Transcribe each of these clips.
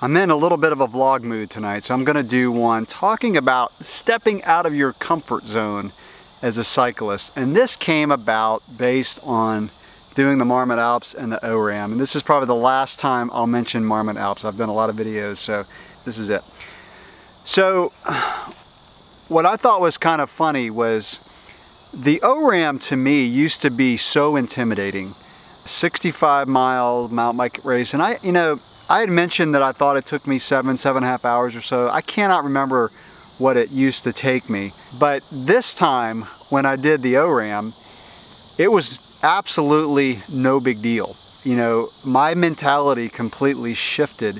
I'm in a little bit of a vlog mood tonight, so I'm going to do one talking about stepping out of your comfort zone as a cyclist. And this came about based on doing the Marmot Alps and the ORAM. And this is probably the last time I'll mention Marmot Alps. I've done a lot of videos, so this is it. So what I thought was kind of funny was the ORAM to me used to be so intimidating. 65-mile mountain bike race, and I had mentioned that I thought it took me 7.5 hours or so. I cannot remember what it used to take me. But this time, when I did the ORAM, it was absolutely no big deal. You know, my mentality completely shifted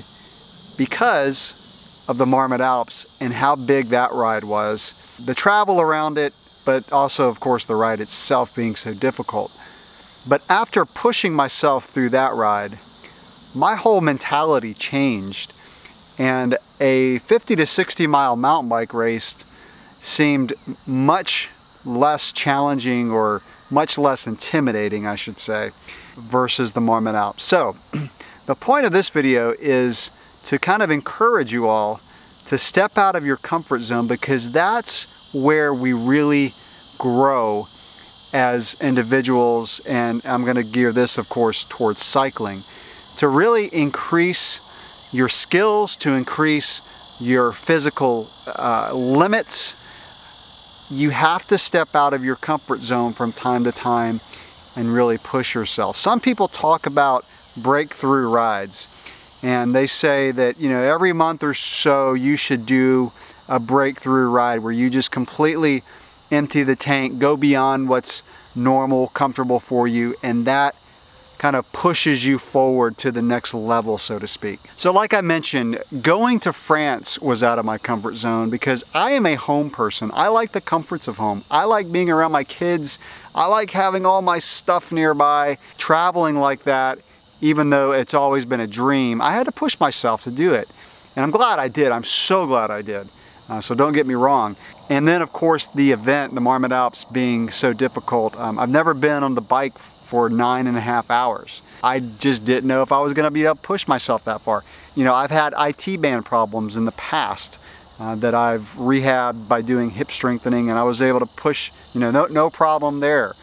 because of the Marmot Alps and how big that ride was. The travel around it, but also, of course, the ride itself being so difficult. But after pushing myself through that ride, my whole mentality changed, and a 50 to 60 mile mountain bike race seemed much less challenging, or much less intimidating, I should say, versus the Marmot Alps. So the point of this video is to kind of encourage you all to step out of your comfort zone, because that's where we really grow as individuals. And I'm going to gear this, of course, towards cycling, to really increase your skills, to increase your physical limits. You have to step out of your comfort zone from time to time and really push yourself. Some people talk about breakthrough rides, and they say that, you know, every month or so you should do a breakthrough ride where you just completely empty the tank, go beyond what's normal, comfortable for you, and that kind of pushes you forward to the next level, so to speak. So like I mentioned, going to France was out of my comfort zone because I am a home person. I like the comforts of home. I like being around my kids. I like having all my stuff nearby. Traveling like that, even though it's always been a dream, I had to push myself to do it. And I'm glad I did. I'm so glad I did. So don't get me wrong. And then, of course, the event, the Marmot Alps, being so difficult. I've never been on the bike for 9.5 hours. I just didn't know if I was going to be able to push myself that far. You know, I've had IT band problems in the past that I've rehabbed by doing hip strengthening, and I was able to push, you know, no problem there.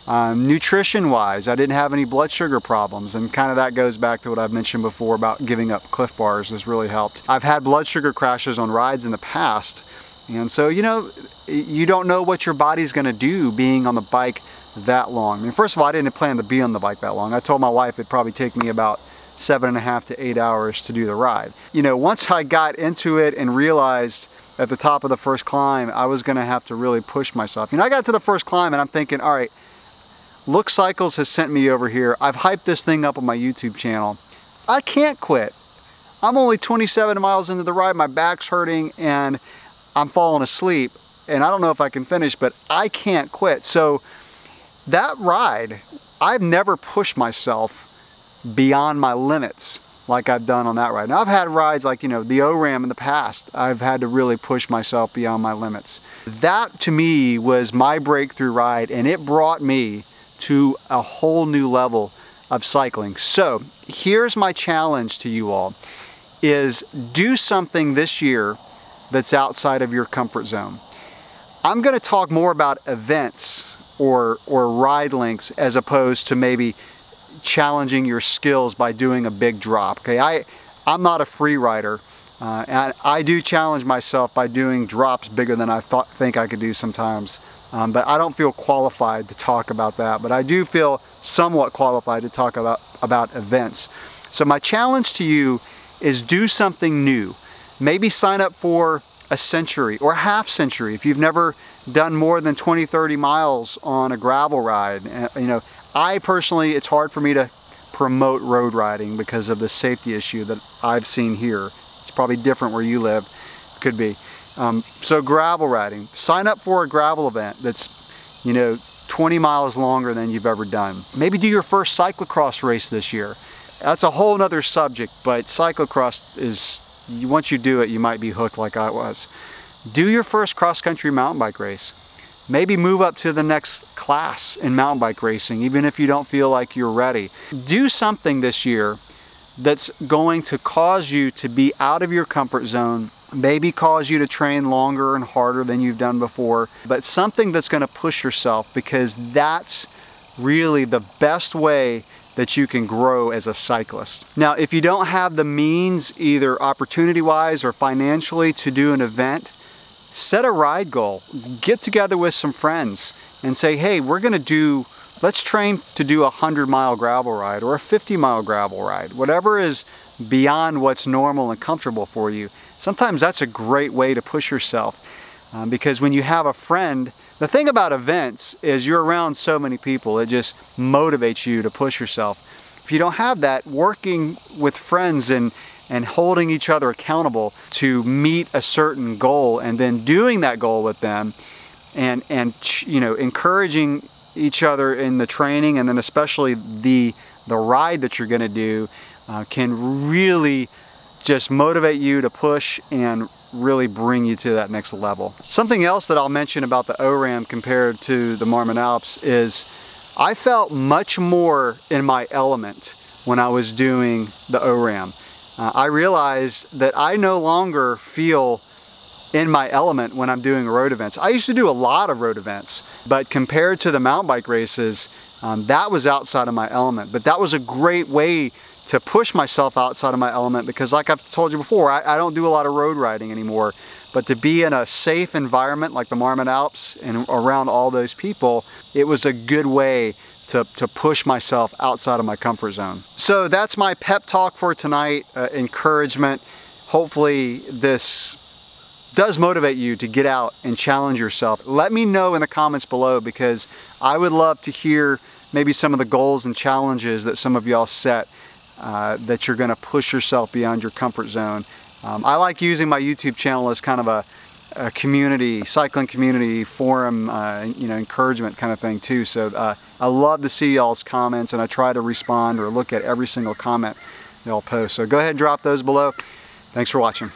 Nutrition-wise, I didn't have any blood sugar problems, and kind of that goes back to what I've mentioned before about giving up Cliff Bars. Has really helped. I've had blood sugar crashes on rides in the past, and so, you know, you don't know what your body's going to do being on the bike that long. I mean, first of all, I didn't plan to be on the bike that long. I told my wife it'd probably take me about 7.5 to 8 hours to do the ride. You know, once I got into it and realized at the top of the first climb I was going to have to really push myself. You know, I got to the first climb and I'm thinking, all right, Look Cycles has sent me over here. I've hyped this thing up on my YouTube channel. I can't quit. I'm only 27 miles into the ride, my back's hurting, and I'm falling asleep, and I don't know if I can finish, but I can't quit. So that ride, I've never pushed myself beyond my limits like I've done on that ride. Now, I've had rides like, you know, the ORAM in the past. I've had to really push myself beyond my limits. That, to me, was my breakthrough ride, and it brought me to a whole new level of cycling. So here's my challenge to you all, is do something this year that's outside of your comfort zone. I'm going to talk more about events or ride lengths as opposed to maybe challenging your skills by doing a big drop. Okay, I'm not a free rider, and I do challenge myself by doing drops bigger than I think I could do sometimes. But I don't feel qualified to talk about that. But I do feel somewhat qualified to talk about events. So my challenge to you is do something new. Maybe sign up for a century or half century if you've never done more than 20-30 miles on a gravel ride. You know, I personally, it's hard for me to promote road riding because of the safety issue that I've seen here. It's probably different where you live, could be. So gravel riding, sign up for a gravel event that's, you know, 20 miles longer than you've ever done. Maybe do your first cyclocross race this year. That's a whole nother subject, but cyclocross is, once you do it, you might be hooked like I was. Do your first cross-country mountain bike race. Maybe move up to the next class in mountain bike racing, even if you don't feel like you're ready. Do something this year that's going to cause you to be out of your comfort zone, maybe cause you to train longer and harder than you've done before, but something that's going to push yourself, because that's really the best way that you can grow as a cyclist. Now, if you don't have the means, either opportunity-wise or financially, to do an event, set a ride goal. Get together with some friends and say, hey, let's train to do a 100-mile gravel ride or a 50-mile gravel ride, whatever is beyond what's normal and comfortable for you. Sometimes that's a great way to push yourself, because when you have a friend, the thing about events is you're around so many people, it just motivates you to push yourself. If you don't have that, working with friends and holding each other accountable to meet a certain goal, and then doing that goal with them, and encouraging each other in the training, and then especially the ride that you're going to do, can really just motivate you to push and really bring you to that next level. Something else that I'll mention about the ORAM compared to the Marmot Alps is I felt much more in my element when I was doing the ORAM. I realized that I no longer feel in my element when I'm doing road events. I used to do a lot of road events, but compared to the mountain bike races, that was outside of my element. But that was a great way to push myself outside of my element, because like I've told you before, I don't do a lot of road riding anymore. But to be in a safe environment like the Marmot Alps and around all those people, it was a good way to push myself outside of my comfort zone. So that's my pep talk for tonight, encouragement. Hopefully this does motivate you to get out and challenge yourself. Let me know in the comments below, because I would love to hear maybe some of the goals and challenges that some of y'all set, that you're going to push yourself beyond your comfort zone. I like using my YouTube channel as kind of a community, cycling community forum, encouragement kind of thing too. So I love to see y'all's comments, and I try to respond or look at every single comment y'all post. So go ahead and drop those below. Thanks for watching.